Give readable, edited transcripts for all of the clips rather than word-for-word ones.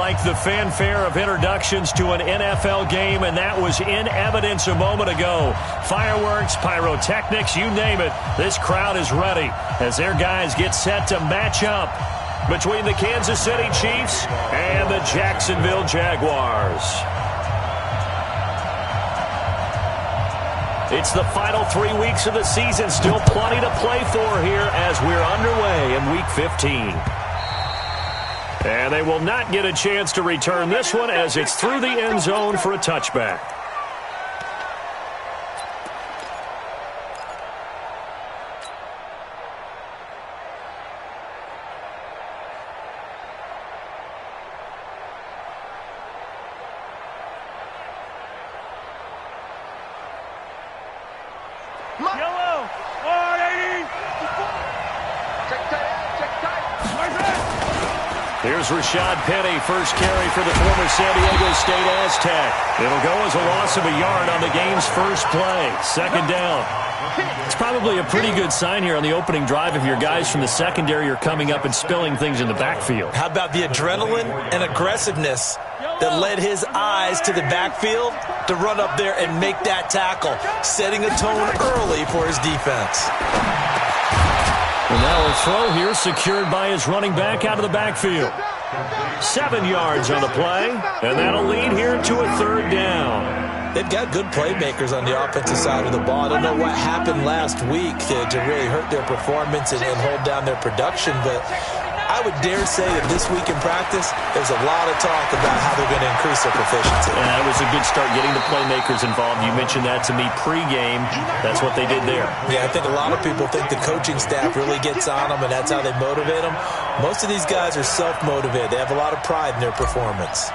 like the fanfare of introductions to an NFL game, and that was in evidence a moment ago. Fireworks, pyrotechnics, you name it. This crowd is ready as their guys get set to match up between the Kansas City Chiefs and the Jacksonville Jaguars. It's the final 3 weeks of the season. Still plenty to play for here as we're underway in Week 15. And they will not get a chance to return this one as it's through the end zone for a touchback. Yellow, 180. Check tight. Here's Rashad Penny, first carry for the former San Diego State Aztec. It'll go as a loss of a yard on the game's first play. Second down. It's probably a pretty good sign here on the opening drive if your guys from the secondary are coming up and spilling things in the backfield. How about the adrenaline and aggressiveness that led his eyes to the backfield to run up there and make that tackle, setting a tone early for his defense. And now a throw here secured by his running back out of the backfield. 7 yards on the play, and that'll lead here to a third down. They've got good playmakers on the offensive side of the ball. I don't know what happened last week to really hurt their performance and hold down their production, but I would dare say that this week in practice, there's a lot of talk about how they're going to increase their proficiency. And that was a good start getting the playmakers involved. You mentioned that to me pregame. That's what they did there. Yeah, I think a lot of people think the coaching staff really gets on them, and that's how they motivate them. Most of these guys are self-motivated. They have a lot of pride in their performance.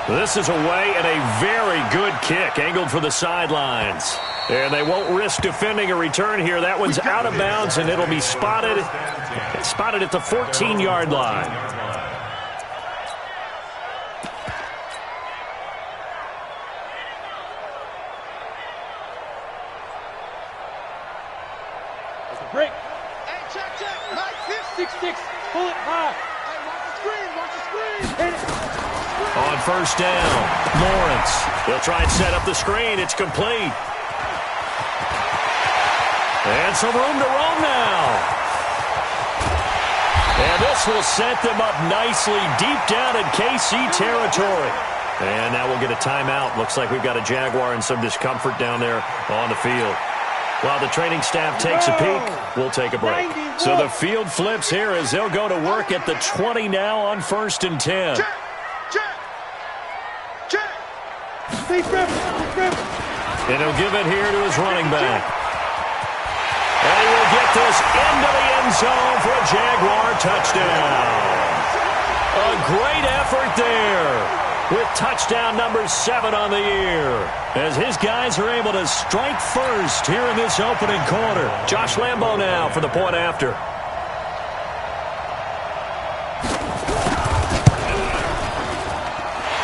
This is away and a very good kick, angled for the sidelines. And they won't risk defending a return here. That one's out of bounds, and it'll be spotted at the 14-yard line. Break. Hey, check. Nice hit. 6-6. Pull it high. Hey, watch the screen. Hit it. On first down, Lawrence. They'll try and set up the screen. It's complete. And some room to roam now. And this will set them up nicely deep down in KC territory. And now we'll get a timeout. Looks like we've got a Jaguar in some discomfort down there on the field. While the training staff takes a peek, we'll take a break. So the field flips here as they'll go to work at the 20 now on 1st and 10. And he'll give it here to his running back. And he will get this into the end zone for a Jaguar touchdown. A great effort there with touchdown number 7 on the year as his guys are able to strike first here in this opening quarter. Josh Lambo now for the point after.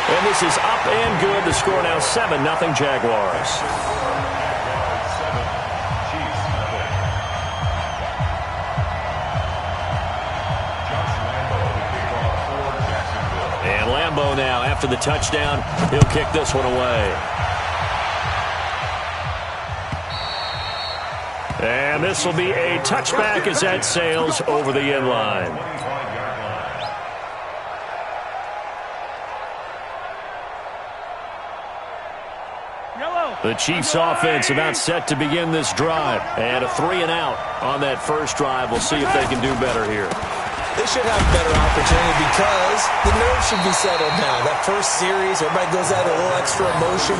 And this is up and good. The score now 7-0 Jaguars. And Lambo now, after the touchdown, he'll kick this one away. And this will be a touchback as that sails over the end line. The Chiefs offense about set to begin this drive. And a 3-and-out on that first drive. We'll see if they can do better here. They should have a better opportunity because the nerves should be settled now. That first series, everybody goes out a little extra emotion.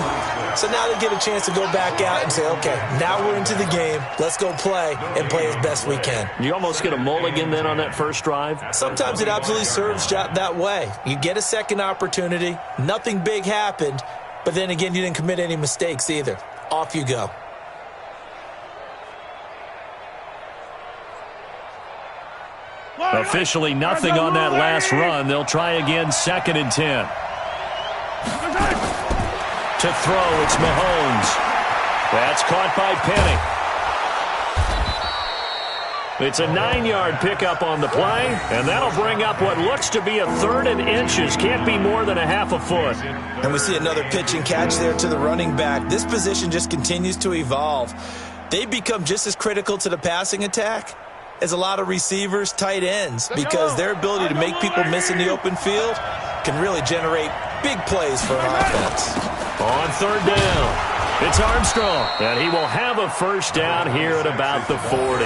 So now they get a chance to go back out and say, okay, now we're into the game. Let's go play and play as best we can. You almost get a mulligan then on that first drive? Sometimes it absolutely serves that way. You get a second opportunity. Nothing big happened. But then again, you didn't commit any mistakes either. Off you go. Officially nothing on that last run. They'll try again 2nd and 10. To throw, it's Mahomes. That's caught by Penny. It's a 9-yard pickup on the play, and that'll bring up what looks to be a 3rd and inches. Can't be more than a half a foot. And we see another pitch and catch there to the running back. This position just continues to evolve. They become just as critical to the passing attack as a lot of receivers, tight ends, because their ability to make people miss in the open field can really generate big plays for an offense. On 3rd down, it's Armstrong, and he will have a first down here at about the 40.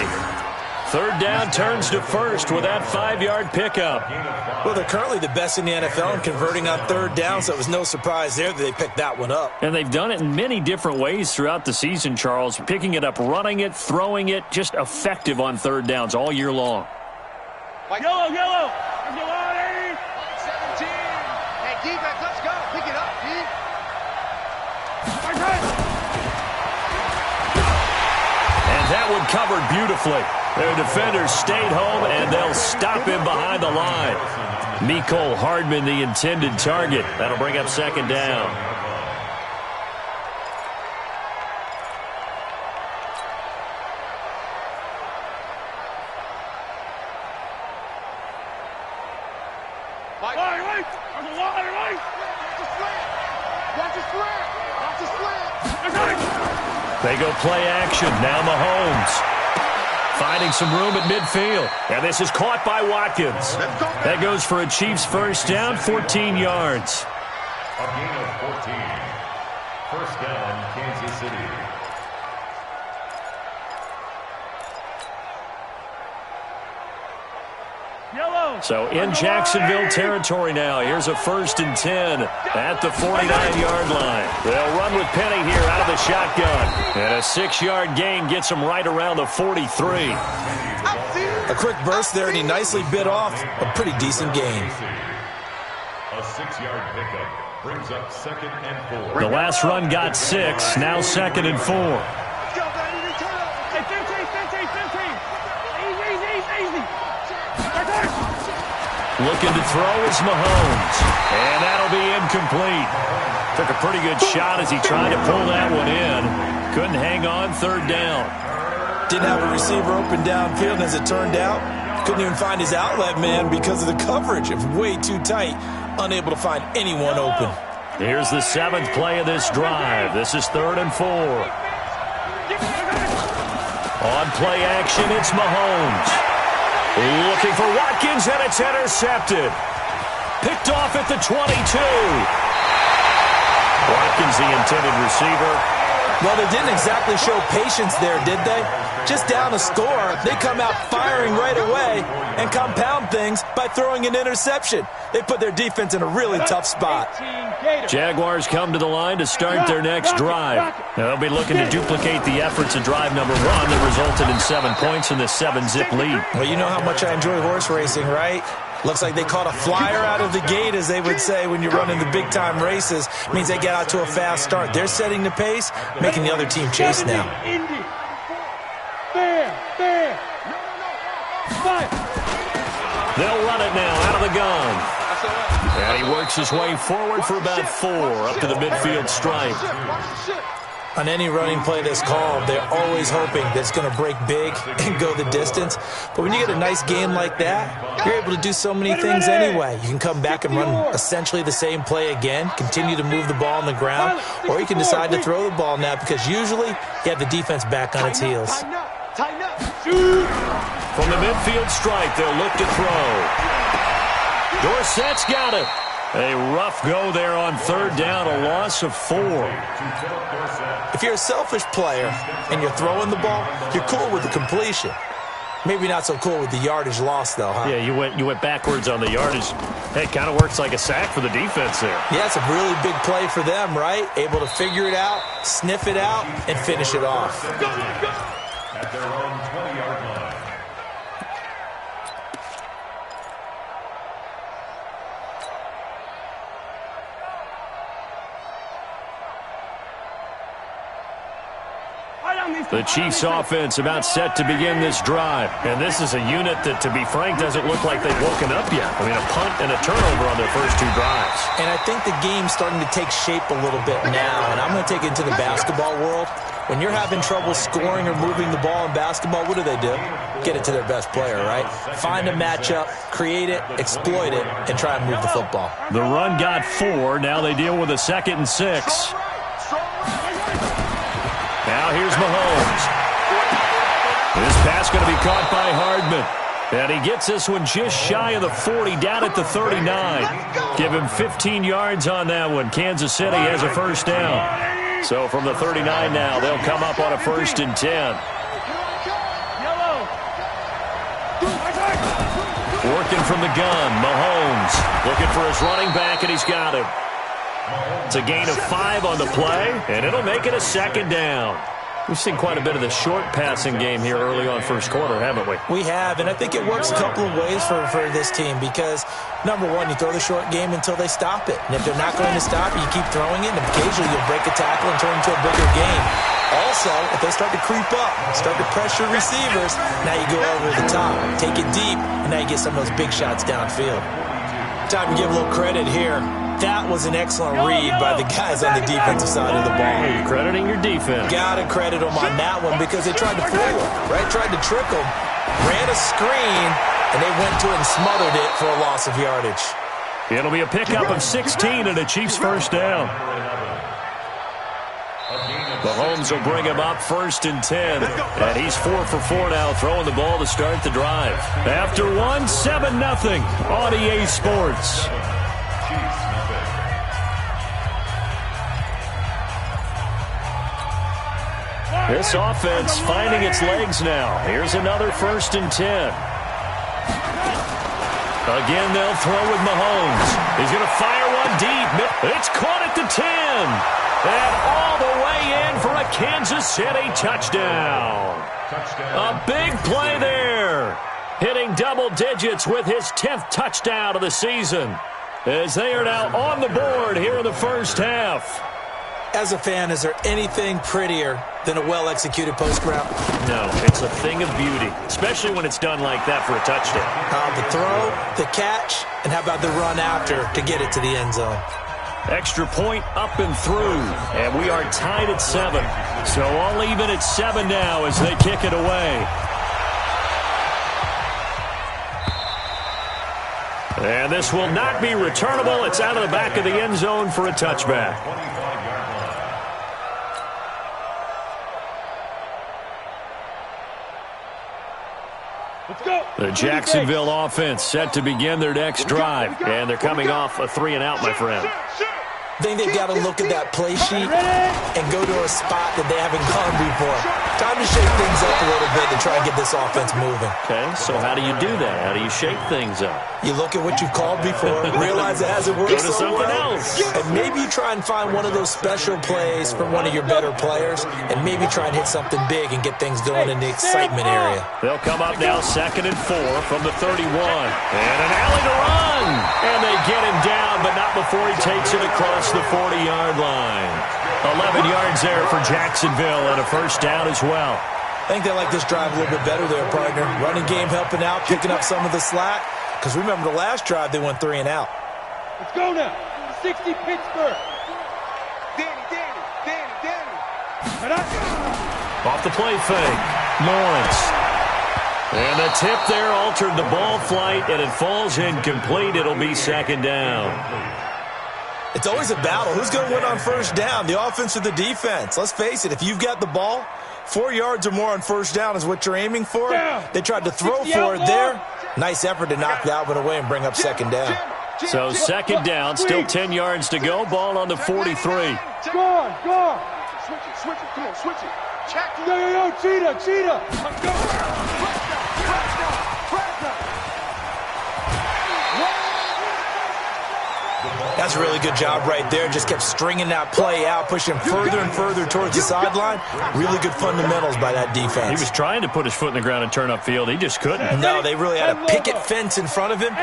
3rd down turns to 1st with that 5-yard pickup. Well, they're currently the best in the NFL in converting on 3rd down, so it was no surprise there that they picked that one up. And they've done it in many different ways throughout the season, Charles. Picking it up, running it, throwing it, just effective on 3rd downs all year long. Yellow, yellow. 17. Hey, defense, let's go. Pick it up, D. And that one covered beautifully. Their defenders stayed home, and they'll stop him behind the line. Mecole Hardman, the intended target. That'll bring up 2nd down. They go play action. Now Mahomes finding some room at midfield. And this is caught by Watkins. That goes for a Chiefs first down, 14 yards. A gain of 14. First down, Kansas City. So in Jacksonville territory now. Here's a 1st and 10 at the 49-yard line. They'll run with Penny here out of the shotgun. And a 6-yard gain gets them right around the 43. A quick burst there, and he nicely bit off a pretty decent gain. A 6-yard pickup brings up 2nd and 4. The last run got 6. Now 2nd and 4. Looking to throw is Mahomes. And that'll be incomplete. Took a pretty good shot as he tried to pull that one in. Couldn't hang on 3rd down. Didn't have a receiver open downfield, as it turned out. Couldn't even find his outlet man because of the coverage. It was way too tight. Unable to find anyone open. Here's the 7th play of this drive. This is 3rd and 4. On play action, it's Mahomes. Looking for Watkins, and it's intercepted. Picked off at the 22. Watkins, the intended receiver. Well, they didn't exactly show patience there, did they? Just down a score, they come out firing right away and compound things by throwing an interception. They put their defense in a really tough spot. Jaguars come to the line to start their next drive. Now, they'll be looking to duplicate the efforts of drive number 1 that resulted in 7 points in the 7-zip lead. Well, you know how much I enjoy horse racing, right? Looks like they caught a flyer out of the gate, as they would say when you're running the big-time races. Means they get out to a fast start. They're setting the pace, making the other team chase now. They'll run it now out of the gun. And he works his way forward for about 4 up to the midfield stripe. On any running play that's called, they're always hoping that it's going to break big and go the distance. But when you get a nice game like that, you're able to do so many things anyway. You can come back and run essentially the same play again, continue to move the ball on the ground, or you can decide to throw the ball now because usually you have the defense back on its heels. From the midfield stripe, they'll look to throw. Dorsett's got it. A rough go there on 3rd down, a loss of 4. If you're a selfish player and you're throwing the ball, you're cool with the completion. Maybe not so cool with the yardage loss, though, huh? Yeah, you went backwards on the yardage. Hey, it kind of works like a sack for the defense there. Yeah, it's a really big play for them, right? Able to figure it out, sniff it out, and finish it off. At their own 20-yard line. The Chiefs offense about set to begin this drive. And this is a unit that, to be frank, doesn't look like they've woken up yet. I mean, a punt and a turnover on their first 2 drives. And I think the game's starting to take shape a little bit now. And I'm going to take it into the basketball world. when you're having trouble scoring or moving the ball in basketball, what do? Get it to their best player, right? Find a matchup, create it, exploit it, and try and move the football. The run got 4. Now they deal with a 2nd and 6. Now here's Mahomes. This pass going to be caught by Hardman. And he gets this one just shy of the 40, down at the 39. Give him 15 yards on that one. Kansas City has a first down. So from the 39 now, they'll come up on a 1st and 10. Working from the gun, Mahomes looking for his running back, and he's got him. It's a gain of 5 on the play, and it'll make it a 2nd down. We've seen quite a bit of the short passing game here early on first quarter, haven't we? We have, and I think it works a couple of ways for this team because, number one, you throw the short game until they stop it. And if they're not going to stop it, you keep throwing it, and occasionally you'll break a tackle and turn it into a bigger game. Also, if they start to creep up, start to pressure receivers, now you go over the top, take it deep, and now you get some of those big shots downfield. Time to give a little credit here. That was an excellent read by the guys on the defensive side of the ball. You're crediting your defense. Got to credit them on that one because they tried to fool him, right? Tried to trick him, ran a screen, and they went to it and smothered it for a loss of yardage. It'll be a pickup of 16 and a Chiefs first down. Mahomes will bring him up 1st and 10. And he's 4 for 4 now, throwing the ball to start the drive. After 1, 7-0 on EA Sports. This offense finding its legs now. Here's another 1st and 10. Again, they'll throw with Mahomes. He's going to fire one deep. It's caught at the 10. And all the way in for a Kansas City touchdown. A big play there. Hitting double digits with his 10th touchdown of the season. As they are now on the board here in the first half. As a fan, is there anything prettier than a well-executed post route? No, it's a thing of beauty, especially when it's done like that for a touchdown. The throw, the catch, and how about the run after to get it to the end zone? Extra point up and through, and we are tied at 7. So all even at 7 now as they kick it away. And this will not be returnable. It's out of the back of the end zone for a touchback. The Jacksonville offense set to begin their next drive. And they're coming off a 3-and-out, my friend. I think they've got to look at that play sheet and go to a spot that they haven't gone before. Time to shake things up a little bit and try and get this offense moving. Okay, so how do you do that? How do you shake things up? You look at what you've called before, realize it hasn't worked Go to so something well, else. and maybe you try and find one of those special plays from one of your better players, and maybe try and hit something big and get things going in the excitement area. They'll come up now 2nd and 4 from the 31. And an alley to run. And they get him down, but not before he takes it across the 40-yard line. 11 yards there for Jacksonville and a first down as well. I think they like this drive a little bit better there, partner. Running game helping out, picking up some of the slack. Because remember the last drive, they went 3-and-out. Let's go now. 60 Pittsburgh. Danny. Off the play fake. Lawrence. And the tip there altered the ball flight, and it falls incomplete. It'll be 2nd down. It's always a battle. Who's going to win on first down, the offense or the defense? Let's face it, if you've got the ball, 4 yards or more on first down is what you're aiming for. They tried to throw for it there. Nice effort to knock that one away and bring up 2nd down. So 2nd down, still 10 yards to go. Ball on the 43. Go on. Switch it. Come on, switch it. Check. Yo, cheetah. Let's go. That's a really good job right there. Just kept stringing that play out, pushing further and further towards the sideline. Really good fundamentals by that defense. He was trying to put his foot in the ground and turn upfield. He just couldn't. No, they really had a picket fence in front of him.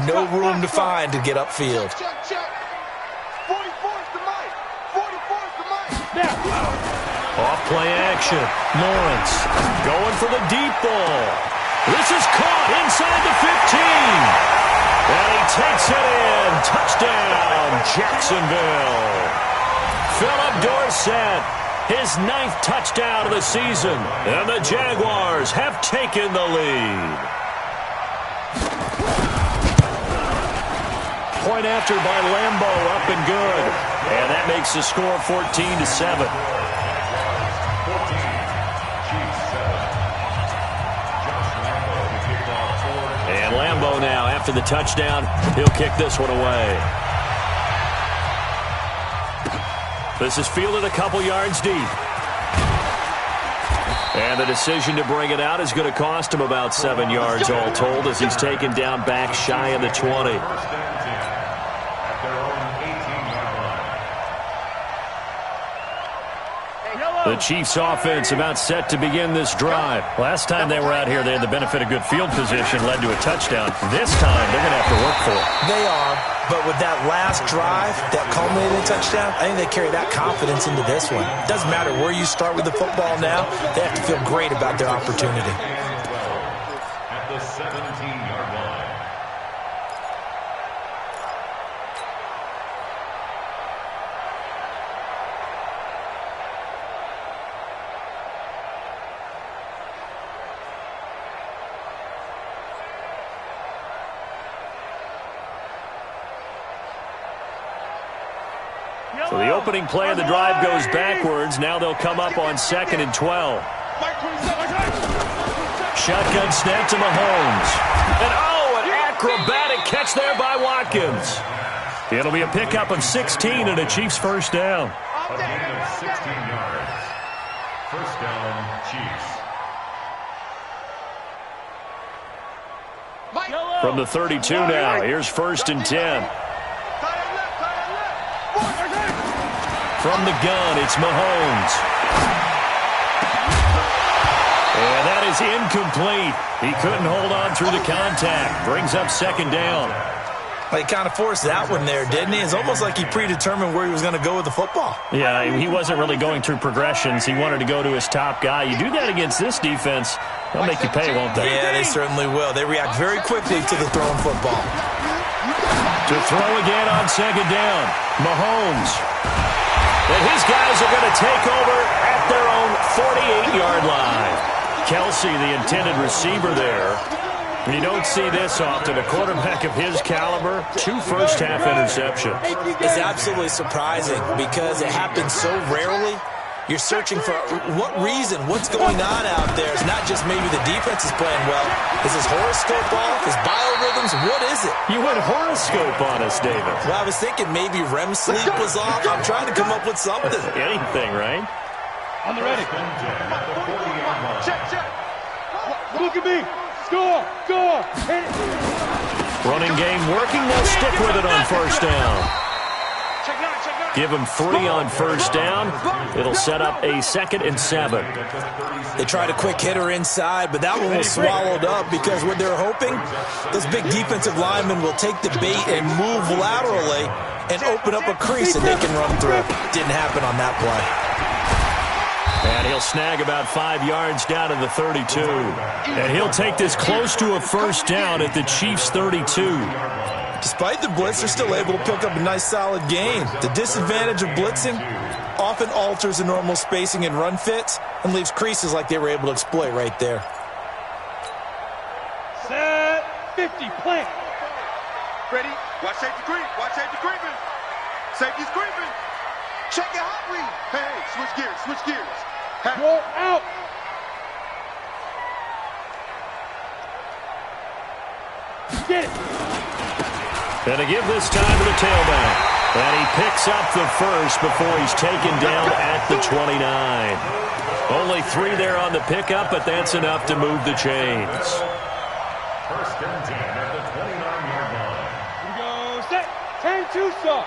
No room to find to get upfield. Check. 44's the mic. 44's the mic. Off play action. Lawrence going for the deep ball. This is caught inside the 15. And he takes it in. Touchdown, Jacksonville. Philip Dorsett his 9th touchdown of the season, and the Jaguars have taken the lead. Point after by Lambo, up and good. And that makes the score 14-7. And Lambo now, after the touchdown, he'll kick this one away. This is fielded a couple yards deep. And the decision to bring it out is going to cost him about 7 yards all told as he's taken down back shy of the 20. The Chiefs offense about set to begin this drive. Last time they were out here, they had the benefit of good field position, led to a touchdown. This time, they're going to have to work for it. They are, but with that last drive that culminated in a touchdown, I think they carry that confidence into this one. It doesn't matter where you start with the football now. They have to feel great about their opportunity. At the 17-yard line. So the opening play of the drive goes backwards. Now they'll come up on 2nd and 12. Shotgun snap to Mahomes. And an acrobatic catch there by Watkins. It'll be a pickup of 16 and a Chiefs first down. A gain of 16 yards. First down, Chiefs. From the 32 now, here's 1st and 10. From the gun, it's Mahomes. And that is incomplete. He couldn't hold on through the contact. Brings up 2nd down. Well, he kind of forced that one there, didn't he? It's almost like he predetermined where he was going to go with the football. Yeah, he wasn't really going through progressions. He wanted to go to his top guy. You do that against this defense, they'll make you pay, won't they? Yeah, they certainly will. They react very quickly to the thrown football. To throw again on 2nd down, Mahomes. And his guys are going to take over at their own 48-yard line. Kelsey, the intended receiver there. You don't see this often. A quarterback of his caliber, 2 first-half interceptions. It's absolutely surprising because it happens so rarely. You're searching for what reason, what's going on out there. It's not just maybe the defense is playing well. Is his horoscope off? His biorhythms? What is it? You went horoscope on us, David. Well, I was thinking maybe REM sleep was off. I'm trying to come up with something. Anything, right? On the ready. Check, check. Look at me. Score, score. Hit it. Running game working. They'll stick with it on 1st down. Give him 3 on 1st down. It'll set up a 2nd and 7. They tried a quick hitter inside, but that one was swallowed up because what they're hoping, those big defensive linemen will take the bait and move laterally and open up a crease that they can run through. Didn't happen on that play. And he'll snag about 5 yards down to the 32. And he'll take this close to a 1st down at the Chiefs' 32. Despite the blitz, they're still able to pick up a nice solid gain. The disadvantage of blitzing often alters the normal spacing and run fits and leaves creases like they were able to exploit right there. Set 50, plant. Ready? Watch safety creep. Watch safety creeping. Safety's creeping. Check your hot read. Hey, switch gears, switch gears. Hey. Roll out. Get it. And to give this time to the tailback. And he picks up the first before he's taken down at the 29. Only 3 there on the pickup, but that's enough to move the chains. 1st and 10 at the 29-yard line. Here we go. Set. Turn 2 stop.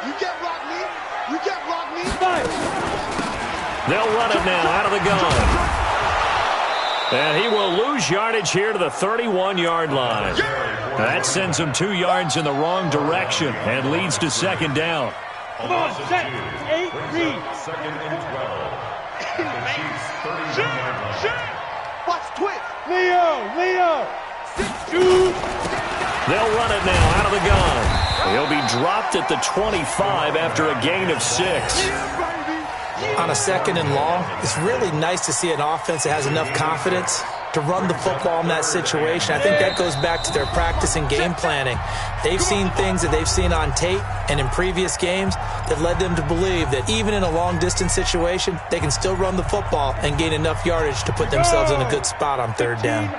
You get block me. You get block me. Five. They'll run it now out of the gun. And he will lose yardage here to the 31-yard line. That sends him 2 yards in the wrong direction and leads to 2nd down. Come on, set. 8, read. 2nd and 12. At the Chiefs' 31-yard line. Watch twist. Leo. 6-2. They'll run it now out of the gun. He'll be dropped at the 25 after a gain of 6. on a 2nd and long, it's really nice to see an offense that has enough confidence to run the football in that situation. I think that goes back to their practice and game planning. They've seen things that they've seen on tape and in previous games that led them to believe that even in a long-distance situation, they can still run the football and gain enough yardage to put themselves in a good spot on 3rd down.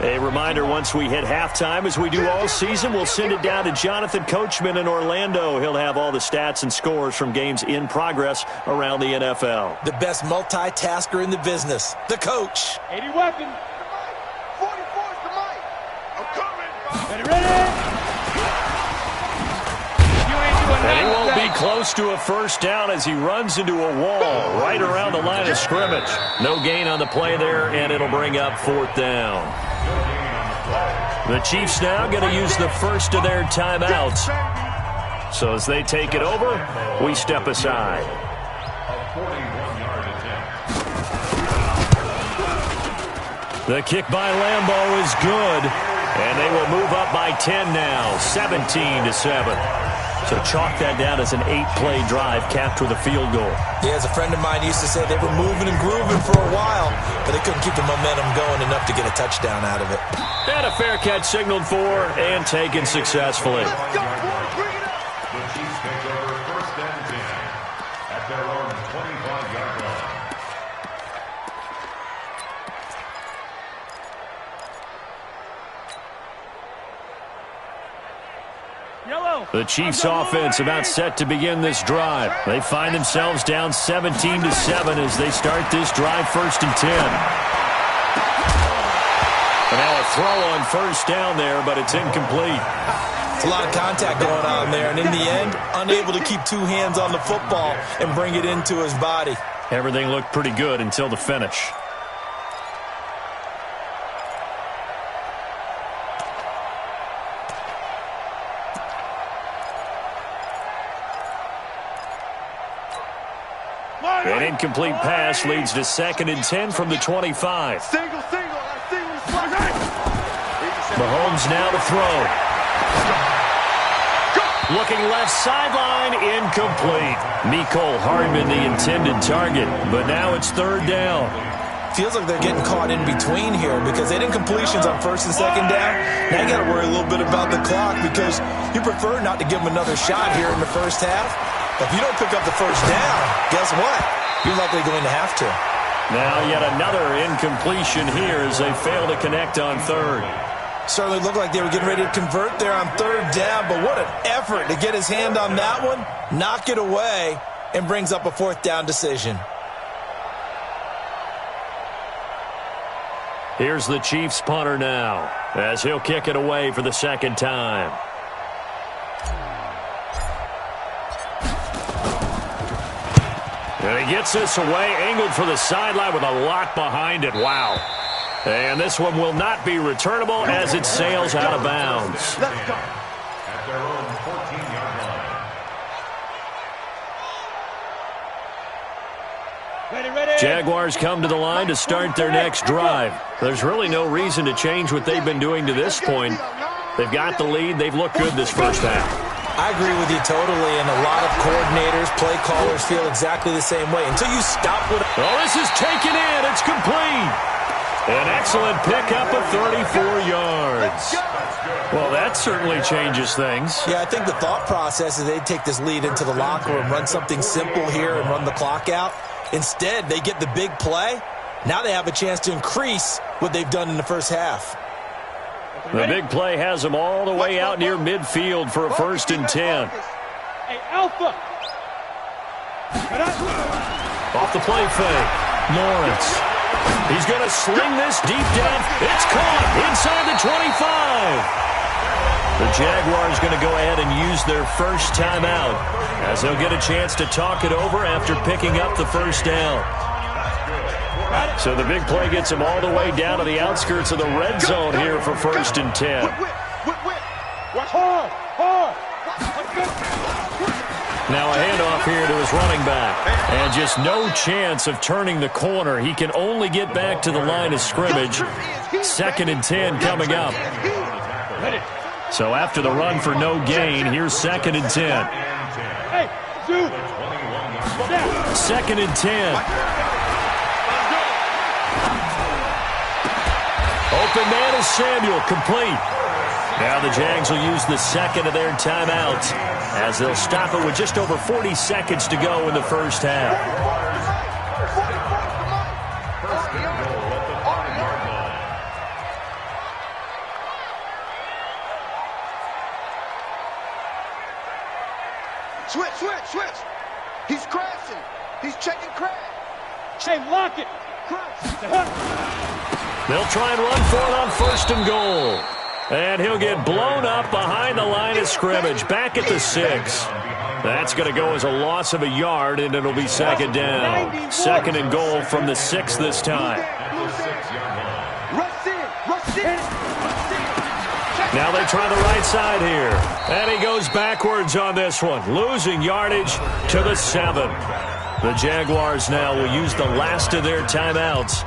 A reminder, once we hit halftime, as we do all season, we'll send it down to Jonathan Coachman in Orlando. He'll have all the stats and scores from games in progress around the NFL. The best multitasker in the business, the coach. 80 weapon. 44's the mic. I'm coming. Ready? And he won't be close to a first down as he runs into a wall right around the line of scrimmage. No gain on the play there, and it'll bring up 4th down. The Chiefs now going to use the first of their timeouts. So as they take it over, we step aside. The kick by Lambeau is good, and they will move up by 10 now, 17-7. So chalk that down as an 8-play drive capped with a field goal. Yeah, as a friend of mine used to say, they were moving and grooving for a while, but they couldn't keep the momentum going enough to get a touchdown out of it. And a fair catch signaled for and taken successfully. The Chiefs take over 1st and 10 at their own 25-yard line. The Chiefs offense about set to begin this drive. They find themselves down 17-7 as they start this drive 1st and 10. And now a throw on 1st down there, but it's incomplete. It's a lot of contact going on there, and in the end, unable to keep 2 hands on the football and bring it into his body. Everything looked pretty good until the finish. An incomplete pass leads to 2nd and 10 from the 25. Mahomes now to throw. Looking left sideline, incomplete. Mecole Hardman the intended target, but now it's 3rd down. Feels like they're getting caught in between here because they had incompletions on 1st and 2nd down. Now you got to worry a little bit about the clock because you prefer not to give them another shot here in the 1st half. If you don't pick up the 1st down, guess what? You're likely going to have to. Now yet another incompletion here as they fail to connect on 3rd. Certainly looked like they were getting ready to convert there on 3rd down, but what an effort to get his hand on that one, knock it away, and brings up a 4th down decision. Here's the Chiefs punter now as he'll kick it away for the 2nd time. And he gets this away, angled for the sideline with a lot behind it. Wow. And this one will not be returnable as it sails out of bounds. Let's go. At their own 14-yard line. Ready. Jaguars come to the line to start their next drive. There's really no reason to change what they've been doing to this point. They've got the lead. They've looked good this 1st half. I agree with you totally, and a lot of coordinators, play callers feel exactly the same way. Until you stop with... Oh, this is taken in. It's complete. An excellent pickup of 34 yards. Well, that certainly changes things. Yeah, I think the thought process is they'd take this lead into the locker room, run something simple here and run the clock out. Instead, they get the big play. Now they have a chance to increase what they've done in the 1st half. The big play has them all the way out near midfield for a 1st and 10. Hey, Alpha. Off the play fake. Lawrence. He's going to sling this deep down. It's caught inside the 25. The Jaguars going to go ahead and use their 1st timeout as they'll get a chance to talk it over after picking up the 1st down. So the big play gets him all the way down to the outskirts of the red zone here for 1st and 10. Now a handoff here to his running back. And just no chance of turning the corner. He can only get back to the line of scrimmage. 2nd and 10 coming up. So after the run for no gain, here's 2nd and 10. 2. The 21-yard line. 2nd and 10. Open man is Samuel, complete. Now the Jags will use the second of their timeouts as they'll stop it with just over 40 seconds to go in the first half. First and goal at the 5-yard line. Switch. He's crashing. He's checking crash. Hey, lock it. Crash. They'll try and run for it on 1st and goal. And he'll get blown up behind the line of scrimmage, back at the 6. That's going to go as a loss of a yard, and it'll be 2nd down. 2nd and goal from the 6 this time. At the 6-yard line. Rush in. Now they try the right side here. And he goes backwards on this one, losing yardage to the 7. The Jaguars now will use the last of their timeouts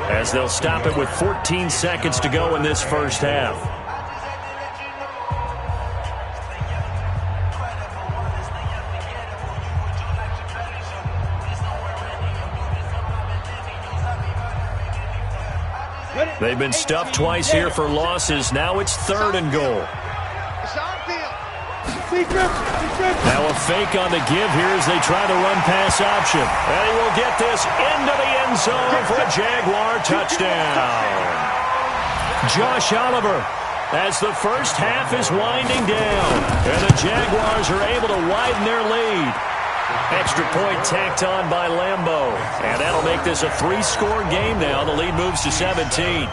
as they'll stop it with 14 seconds to go in this first half. They've been stuffed twice here for losses. Now it's 3rd and goal. Now a fake on the give here as they try the run-pass option. And he will get this into the end zone for a Jaguar touchdown. Josh Oliver as the first half is winding down. And the Jaguars are able to widen their lead. Extra point tacked on by Lambeau. And that'll make this a 3-score game now. The lead moves to 17.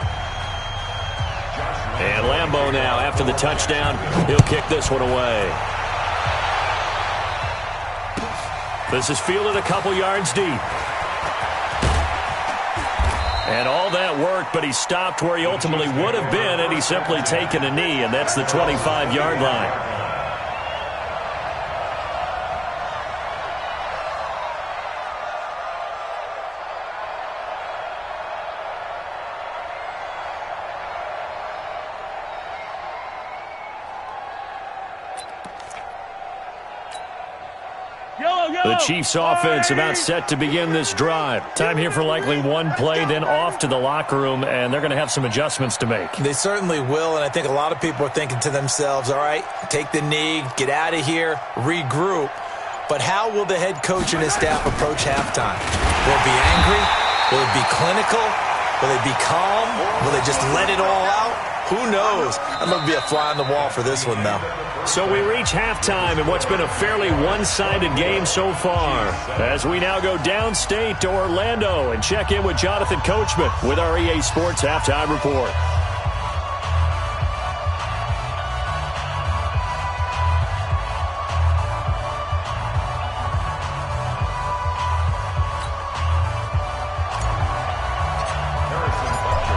And Lambeau now, after the touchdown, he'll kick this one away. This is fielded a couple yards deep. And all that worked, but he stopped where he ultimately would have been, and he's simply taken a knee, and that's the 25-yard line. The Chiefs offense about set to begin this drive. Time here for likely one play, then off to the locker room, and they're going to have some adjustments to make. They certainly will, and I think a lot of people are thinking to themselves, all right, take the knee, get out of here, regroup. But how will the head coach and his staff approach halftime? Will it be angry? Will it be clinical? Will they be calm? Will they just let it all out? Who knows? I'm going to be a fly on the wall for this one, though. So we reach halftime in what's been a fairly one-sided game so far, as we now go downstate to Orlando and check in with Jonathan Coachman with our EA Sports Halftime Report.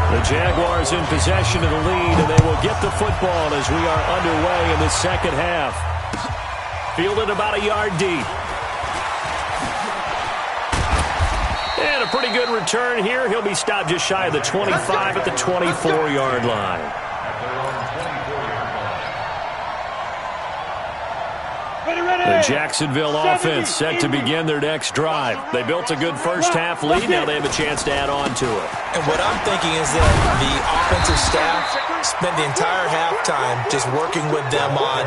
The Jaguars in possession of the lead, and they will get the football as we are underway in the second half. Fielded about a yard deep. And a pretty good return here. He'll be stopped just shy of the 25 at the 24-yard line. The Jacksonville offense set to begin their next drive. They built a good first half lead. Now they have a chance to add on to it. And what I'm thinking is that the offensive staff spent the entire halftime just working with them on,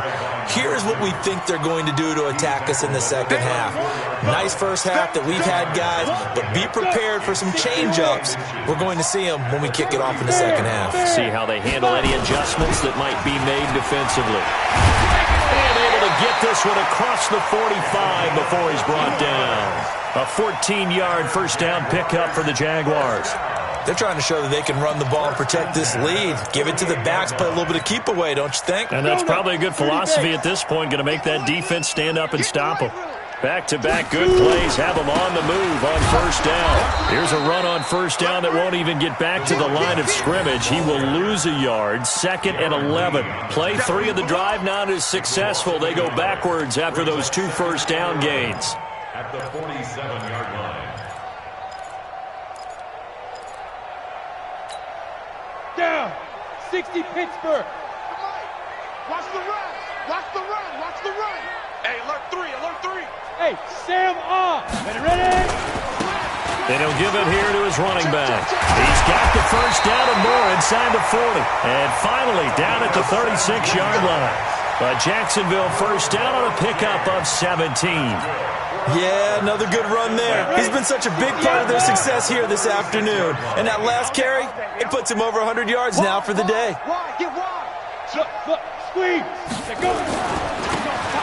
here's what we think they're going to do to attack us in the second half. Nice first half that we've had, guys, but be prepared for some change-ups. We're going to see them when we kick it off in the second half. See how they handle any adjustments that might be made defensively. And able to get this one across the 45 before he's brought down. A 14-yard first down pickup for the Jaguars. They're trying to show that they can run the ball and protect this lead. Give it to the backs, play a little bit of keep away, don't you think? And that's probably a good philosophy at this point, going to make that defense stand up and stop them. Back-to-back good plays have them on the move on first down. Here's a run on first down that won't even get back to the line of scrimmage. He will lose a yard. 2nd and 11. Play 3 of the drive not as successful. They go backwards after those 2 first down gains. At the 47-yard line. Down. 60 Pittsburgh. Watch the run. Watch the run. Watch the run. Hey, alert three, alert three. Hey, Sam on. Ready? And he'll give it here to his running back. He's got the first down and more inside the 40. And finally down at the 36-yard line. A Jacksonville first down on a pickup of 17. Yeah, another good run there. He's been such a big part of their success here this afternoon. And that last carry, it puts him over 100 yards now for the day. Wide, get wide. Squeeze. Go.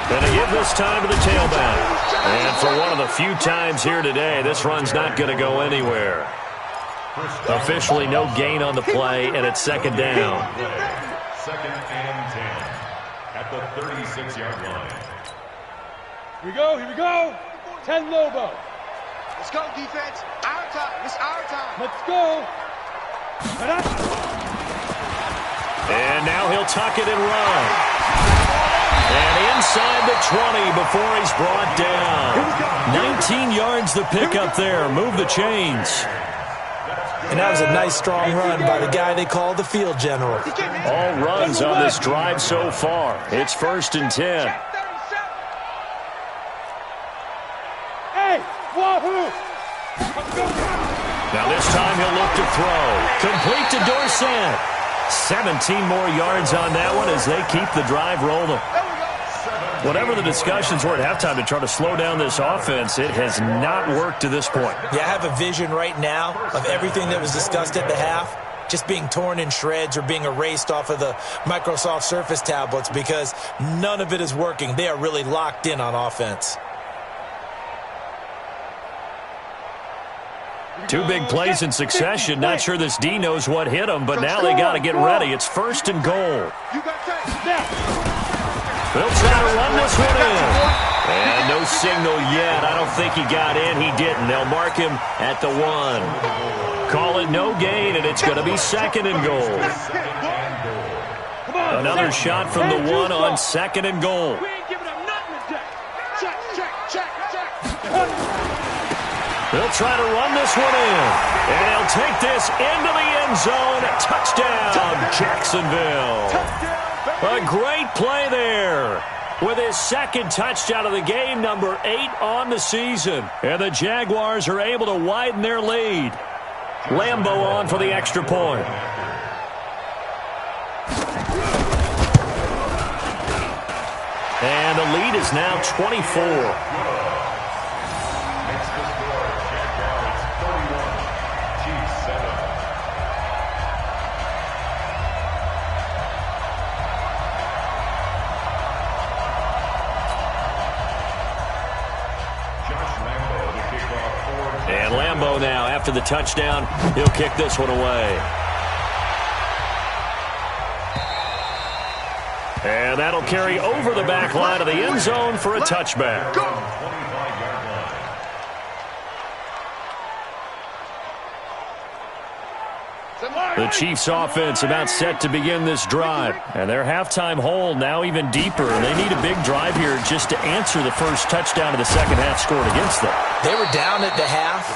And they give this time to the tailback. And for one of the few times here today, this run's not going to go anywhere. Officially no gain on the play, and it's second down. Second and 10 at the 36-yard line. Here we go. 10 Lobo. Let's go, defense. Our time. It's our time. Let's go. And now he'll tuck it and run. And inside the 20 before he's brought down. 19 yards the pickup there. Move the chains. And that was a nice, strong run by the guy they call the field general. All runs on this drive so far. It's first and 10. Hey, wahoo! Now this time he'll look to throw. Complete to Dorsett. 17 more yards on that one as they keep the drive rolling. Whatever the discussions were at halftime to try to slow down this offense, it has not worked to this point. Yeah, I have a vision right now of everything that was discussed at the half just being torn in shreds or being erased off of the Microsoft Surface tablets because none of it is working. They are really locked in on offense. Two big plays in succession. Not sure this D knows what hit him, but now they got to get ready. It's first and goal. They'll try to run this one in. And no signal yet. I don't think he got in. He didn't. They'll mark him at the 1. Call it no gain, and it's going to be second and goal. Another shot from the 1 on second and goal. We ain't giving up nothing today. Check. They'll try to run this one in. And they'll take this into the end zone. Touchdown, Jacksonville. A great play there. With his second touchdown of the game, number 8 on the season. And the Jaguars are able to widen their lead. Lambo on for the extra point. And the lead is now 24. And Lambo now, after the touchdown, he'll kick this one away. And that'll carry over the back line of the end zone for a touchback. The Chiefs offense about set to begin this drive. And their halftime hole now even deeper. And they need a big drive here just to answer the first touchdown of the second half scored against them. They were down at the half.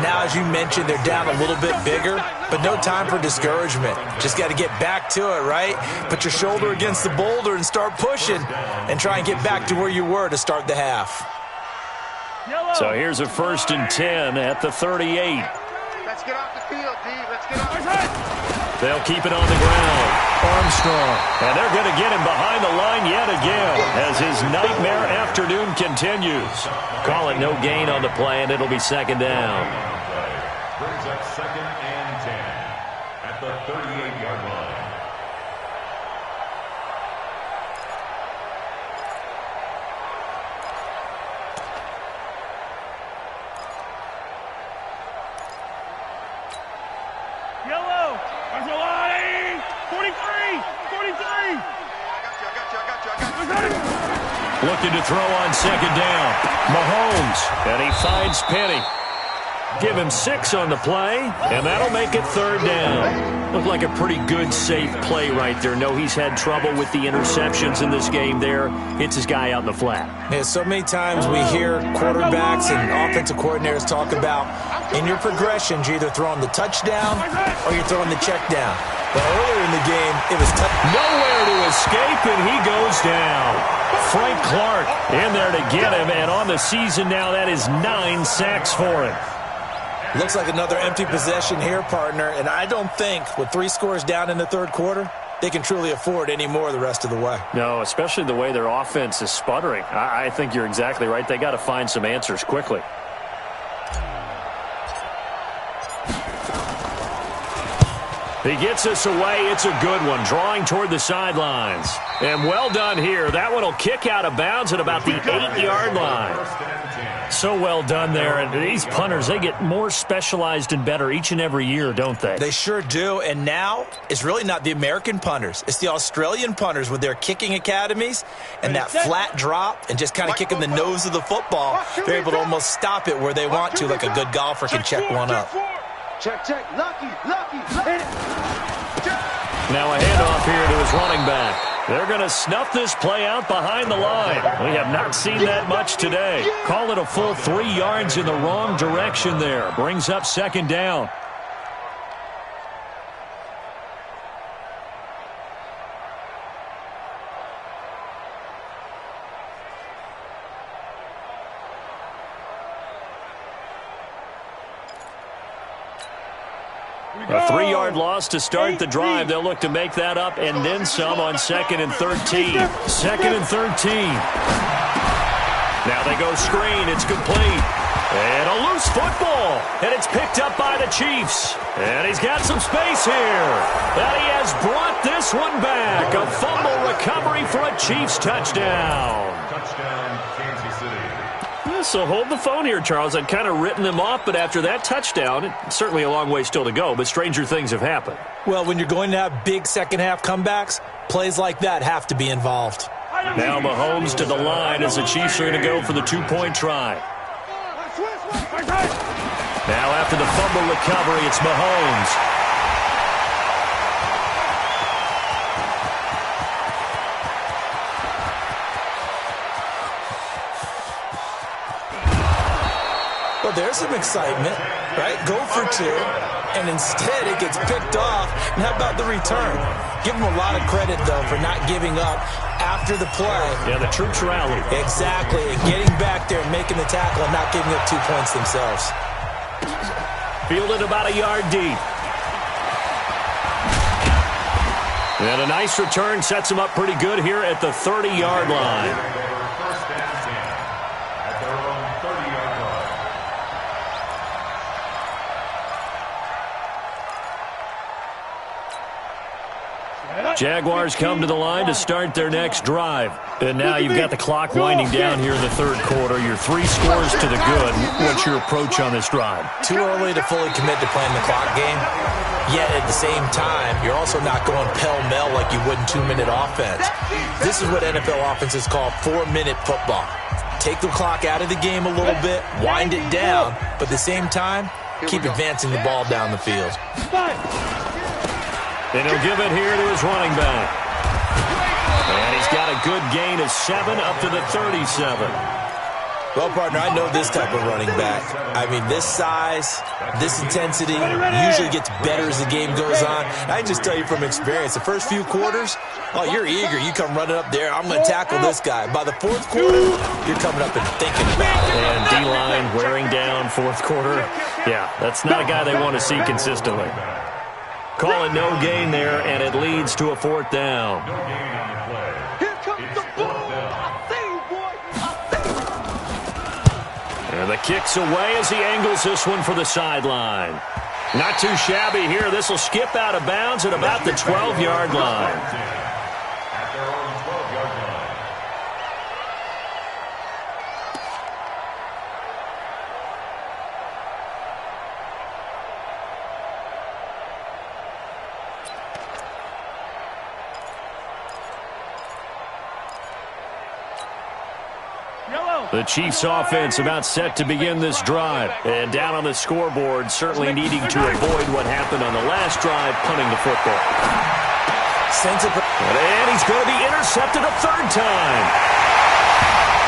Now, as you mentioned, they're down a little bit bigger, but no time for discouragement. Just got to get back to it, right? Put your shoulder against the boulder and start pushing and try and get back to where you were to start the half. So here's a first and 10 at the 38. Let's get off the field, D. Let's get off the field. They'll keep it on the ground. Armstrong. And they're going to get him behind the line yet again as his nightmare afternoon continues. Call it no gain on the play, and it'll be second down. Brings up second and 10 at the 38-yard line. Yellow. Arcelati. 43. I got you. Looking to throw on second down. Mahomes, and he finds Penny. Give him 6 on the play, and that'll make it third down. Looked like a pretty good, safe play right there. No, he's had trouble with the interceptions in this game there. Hits his guy out in the flat. Yeah, so many times we hear quarterbacks and offensive coordinators talk about in your progressions, you're either throwing the touchdown or you're throwing the check down. But earlier in the game, it was Nowhere to escape, and he goes down. Frank Clark in there to get him, and on the season now, that is 9 sacks for him. Looks like another empty possession here, partner, and I don't think with 3 scores down in the third quarter, they can truly afford any more the rest of the way. No, especially the way their offense is sputtering. I think you're exactly right. They got to find some answers quickly. He gets us away. It's a good one, drawing toward the sidelines. And well done here. That one will kick out of bounds at about the 8-yard line. So well done there. And these punters, they get more specialized and better each and every year, don't they? They sure do. And now it's really not the American punters. It's the Australian punters with their kicking academies and that flat drop and just kind of kicking the nose of the football. They're able to almost stop it where they want to, like a good golfer can check one up. Check, lucky. Now a handoff here to his running back. They're going to snuff this play out behind the line. We have not seen that much today. Call it a full 3 yards in the wrong direction there. Brings up second down. A 3-yard loss to start the drive. They'll look to make that up and then some on 2nd and 13. 2nd and 13. Now they go screen. It's complete. And a loose football. And it's picked up by the Chiefs. And he's got some space here. And he has brought this one back. A fumble recovery for a Chiefs touchdown. Touchdown, Kansas City. So hold the phone here, Charles. I'd kind of written them off, but after that touchdown, it's certainly a long way still to go, but stranger things have happened. Well, when you're going to have big second-half comebacks, plays like that have to be involved. Now Mahomes to the line as the Chiefs are going to go for the 2-point try. Now after the fumble recovery, it's Mahomes. Well, there's some excitement, right? Go for 2, and instead it gets picked off. And how about the return? Give them a lot of credit, though, for not giving up after the play. Yeah, the troops rallied. Exactly, and getting back there and making the tackle and not giving up 2 points themselves. Fielded about a yard deep. And a nice return sets them up pretty good here at the 30-yard line. First and 10 at their own 30-yard line. Jaguars come to the line to start their next drive. And now you've got the clock winding down here in the third quarter. You're 3 scores to the good. What's your approach on this drive? Too early to fully commit to playing the clock game. Yet at the same time, you're also not going pell-mell like you would in 2-minute offense. This is what NFL offenses call 4-minute football. Take the clock out of the game a little bit, wind it down, but at the same time, keep advancing the ball down the field. And he'll give it here to his running back. And he's got a good gain of 7 up to the 37. Well, partner, I know this type of running back. I mean, this size, this intensity usually gets better as the game goes on. I can just tell you from experience, the first few quarters, oh, you're eager. You come running up there, I'm going to tackle this guy. By the fourth quarter, you're coming up and thinking about it. And D-line wearing down fourth quarter. Yeah, that's not a guy they want to see consistently. Call it no gain there, and it leads to a 4th down. No gain on the play. Here comes the ball. I see you, boy. I see you. And the kick's away as he angles this one for the sideline. Not too shabby here. This will skip out of bounds at about the 12-yard line. At their own 12-yard line. The Chiefs offense about set to begin this drive. And down on the scoreboard, certainly needing to avoid what happened on the last drive, punting the football. And he's going to be intercepted a 3rd time.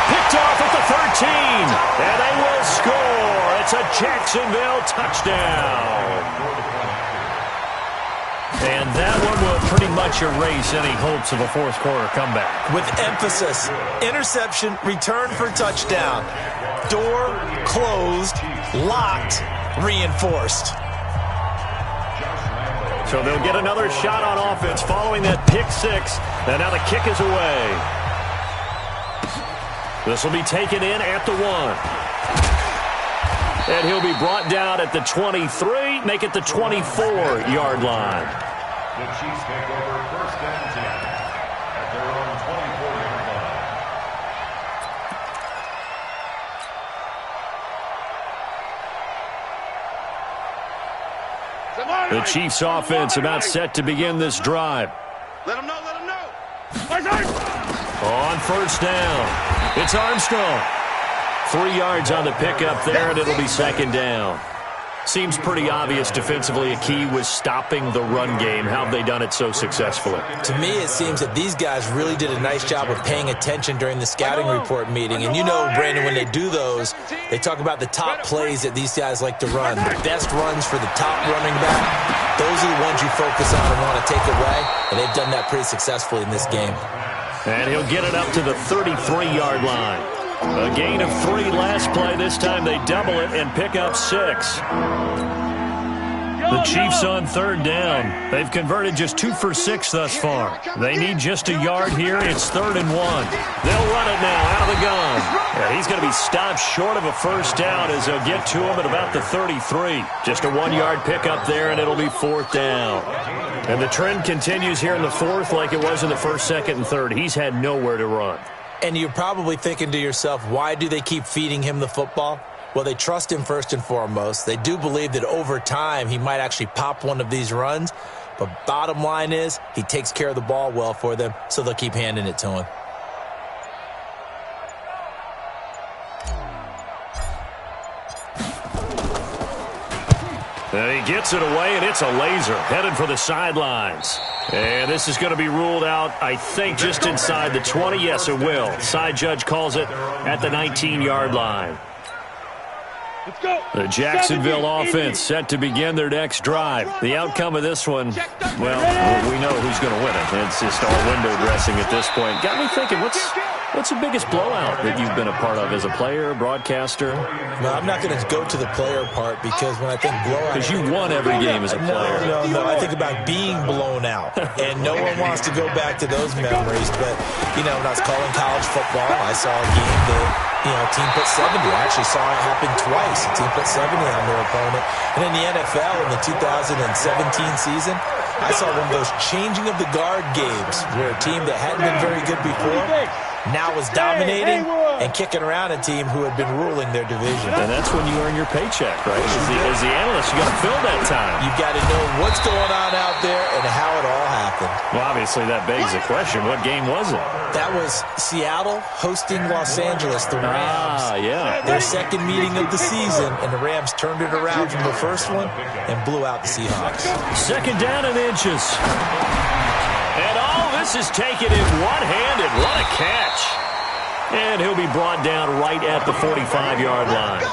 Picked off at the 13. And they will score. It's a Jacksonville touchdown. And that one will pretty much erase any hopes of a fourth quarter comeback. With emphasis, interception, return for touchdown. Door closed, locked, reinforced. So they'll get another shot on offense following that pick six. And now the kick is away. This will be taken in at the 1. And he'll be brought down at the 23, make it the 24-yard line. The Chiefs take over first and 10 at their own 24-yard line. The Chiefs offense about set to begin this drive. Let him know, let him know. On first down, it's Armstrong. 3 yards on the pickup there, and it'll be second down. Seems pretty obvious defensively a key was stopping the run game. How have they done it so successfully? To me, it seems that these guys really did a nice job of paying attention during the scouting report meeting. And you know, Brandon, when they do those, they talk about the top plays that these guys like to run. The best runs for the top running back, those are the ones you focus on and want to take away. And they've done that pretty successfully in this game. And he'll get it up to the 33-yard line. A gain of 3 last play. This time they double it and pick up 6. The Chiefs on third down. They've converted just 2 for 6 thus far. They need just a yard here. It's 3rd and 1. They'll run it now out of the gun. And he's going to be stopped short of a first down as they'll get to him at about the 33. Just a 1-yard pickup there, and it'll be 4th down. And the trend continues here in the 4th like it was in the 1st, 2nd, and 3rd. He's had nowhere to run. And you're probably thinking to yourself, why do they keep feeding him the football? Well, they trust him first and foremost. They do believe that over time he might actually pop one of these runs. But bottom line is he takes care of the ball well for them, so they'll keep handing it to him. And he gets it away, and it's a laser headed for the sidelines. And this is going to be ruled out, I think, just inside the 20. Yes, it will. Side judge calls it at the 19-yard line. Let's go. The Jacksonville offense set to begin their next drive. The outcome of this one, well, we know who's going to win it. It's just all window dressing at this point. Got me thinking, what's the biggest blowout that you've been a part of as a player, broadcaster? No, I'm not going to go to the player part because when I think blowout... Because you won every game as a player. No. I think about being blown out. And no one wants to go back to those memories. But, you know, when I was calling college football, I saw a game that, you know, a team put 70. I actually saw it happen twice. A team put 70 on their opponent. And in the NFL in the 2017 season, I saw one of those changing of the guard games where a team that hadn't been very good before now was dominating and kicking around a team who had been ruling their division. And that's when you earn your paycheck, right? As the analyst, you got to fill that time. You've got to know what's going on out there and how it all happened. Well, obviously that begs the question, what game was it? That was Seattle hosting Los Angeles, the Rams. Yeah. Their second meeting of the season, and the Rams turned it around from the first one and blew out the Seahawks. 2nd down and inches. And all this is taken in one-handed. What a catch. And he'll be brought down right at the 45-yard line.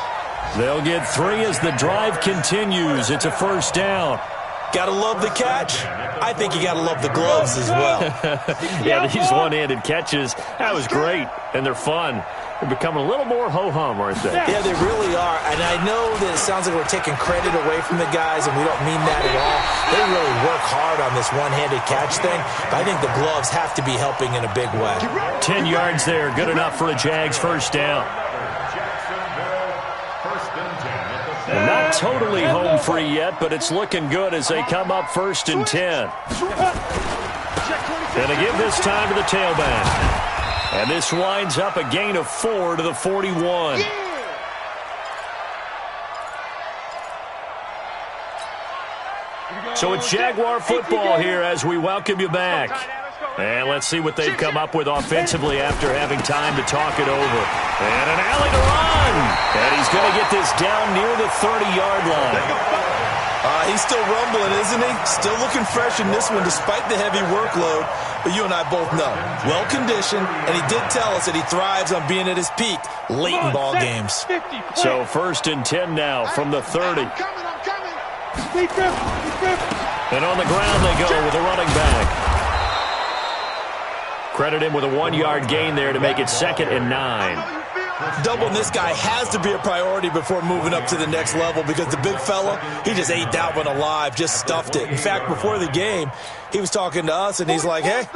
They'll get 3 as the drive continues. It's a 1st down. Got to love the catch. I think you got to love the gloves as well. Yeah, these one-handed catches, that was great, and they're fun. They're becoming a little more ho-hum, aren't they? Yeah, they really are. And I know that it sounds like we're taking credit away from the guys, and we don't mean that at all. They really work hard on this one-handed catch thing, but I think the gloves have to be helping in a big way. 10 yards there, good enough for a Jags 1st down. And not totally home free yet, but it's looking good as they come up 1st and 10. And they give this time to the tailback. And this winds up a gain of 4 to the 41. So it's Jaguar football here as we welcome you back. And let's see what they've come up with offensively after having time to talk it over. And an alley to run. And he's going to get this down near the 30-yard line. He's still rumbling, isn't he? Still looking fresh in this one despite the heavy workload. But you and I both know, well-conditioned, and he did tell us that he thrives on being at his peak late in ball games. So 1st and 10 now from the 30. I'm coming. And on the ground they go with a running back. Credit him with a 1-yard gain there to make it 2nd and 9. Doubling this guy has to be a priority before moving up to the next level because the big fella, he just ate that one alive, just stuffed it. In fact, before the game, he was talking to us, and he's like, hey,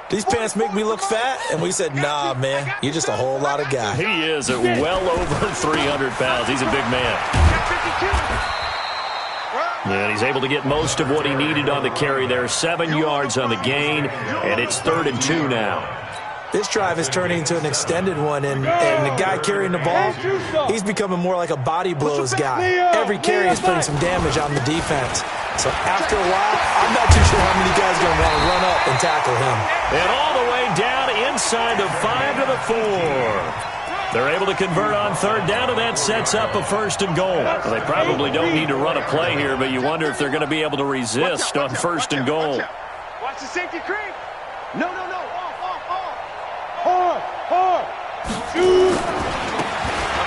these pants make me look fat? And we said, nah, man, you're just a whole lot of guy. He is at well over 300 pounds. He's a big man. And he's able to get most of what he needed on the carry there. 7 yards on the gain, and it's 3rd and 2 now. This drive is turning into an extended one, and the guy carrying the ball, he's becoming more like a body blows guy. Every carry is putting some damage on the defense. So after a while, I'm not too sure how many guys are going to want to run up and tackle him. And all the way down inside the 5 to the 4. They're able to convert on 3rd down, and that sets up a 1st and goal. Well, they probably don't need to run a play here, but you wonder if they're going to be able to resist on 1st and goal. Watch the safety creep. No. Hard. Shoot.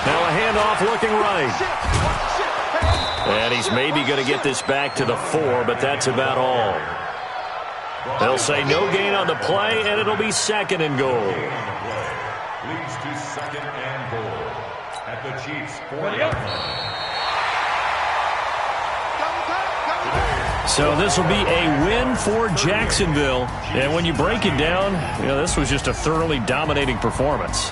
Now a handoff looking right. And he's maybe going to get this back to the 4, but that's about all. They'll say no gain on the play, and it'll be 2nd and goal. Leads to 2nd and goal at the Chiefs' 40-yard line. So this will be a win for Jacksonville. And when you break it down, this was just a thoroughly dominating performance.